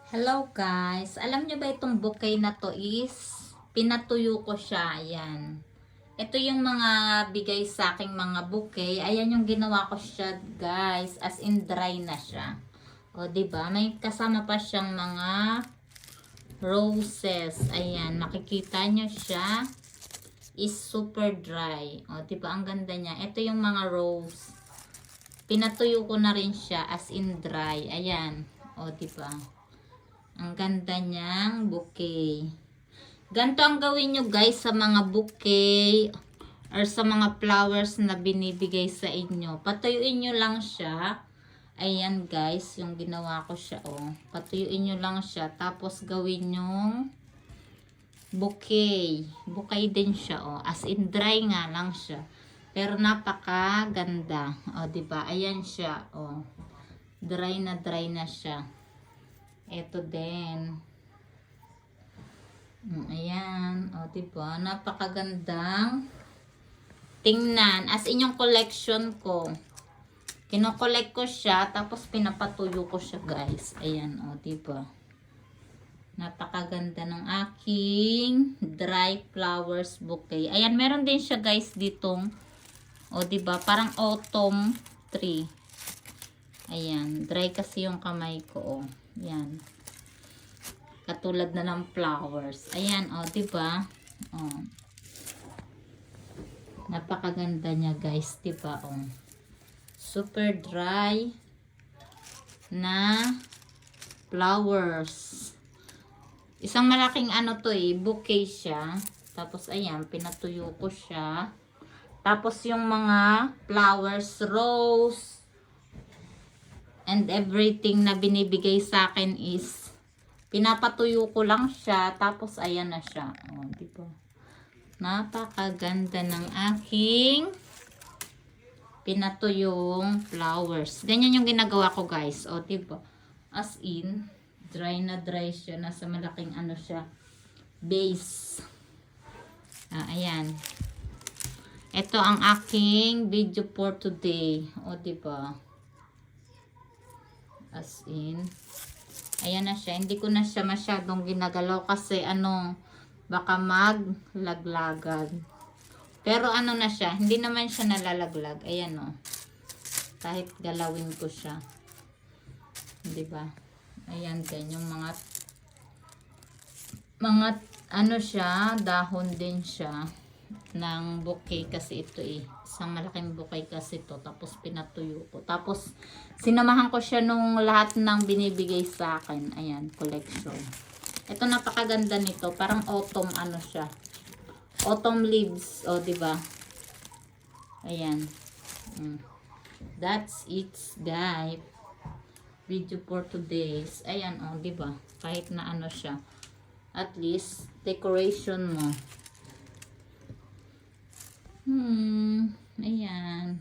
Hello guys, alam nyo ba itong bouquet na to is pinatuyo ko siya, ayan. Ito yung mga bigay sa aking mga bouquet, ayan yung ginawa ko siya guys, as in dry na siya. O diba, may kasama pa siyang mga roses, ayan, makikita nyo siya is super dry. O diba, ang ganda niya. Ito yung mga rose, pinatuyo ko na rin siya as in dry, ayan. O diba, ang ganda niyang bouquet. Ganito ang gawin nyo guys sa mga bouquet or sa mga flowers na binibigay sa inyo. Patuyuin nyo lang siya. Ayan guys, yung ginawa ko siya. Oh. Patuyuin nyo lang siya. Tapos gawin yung bouquet. Bouquet din siya. Oh. As in dry nga lang siya. Pero napaka ganda. O, diba? Ayan siya. Oh. Dry na siya. Ito din. Ayan. O, diba? Napakagandang tingnan. As in yung collection ko. Kino-collect ko siya. Tapos pinapatuyo ko siya, guys. Ayan. O, diba? Napakaganda ng aking dry flowers bouquet. Ayan. Meron din siya, guys, ditong. O, diba? Parang autumn tree. Ayan. Dry kasi yung kamay ko. O. Ayan. Katulad na ng flowers. Ayan, o, diba? O. Napakaganda niya, guys. Diba, o. Super dry na flowers. Isang malaking ano to bouquet siya. Tapos, ayan, pinatuyo ko siya. Tapos, yung mga flowers, rose, and everything na binibigay sa akin is pinapatuyo ko lang siya. Tapos ayan na siya. O, diba? Napakaganda ng aking pinatuyong flowers. Ganyan yung ginagawa ko guys. O, diba? As in, dry na dry siya. Nasa malaking ano siya. Base. Ayan. Ito ang aking video for today. O, diba? As in, ayan na siya. Hindi ko na siya masyadong ginagalaw kasi baka maglaglagan. Pero ano na siya, hindi naman siya nalalaglag. Ayan o. Kahit galawin ko siya. Diba? Ayan din yung mga ano siya, dahon din siya ng bouquet kasi ito isang malaking bouquet kasi ito, tapos pinatuyo ko, tapos sinamahan ko siya nung lahat ng binibigay sa akin. Ayan, collection. Ito napakaganda nito, parang autumn ano siya, autumn leaves. O, diba? Ayan. That's it guys, video for today's. Ayan, o, diba? Kahit na ano siya, at least decoration mo. Ayan.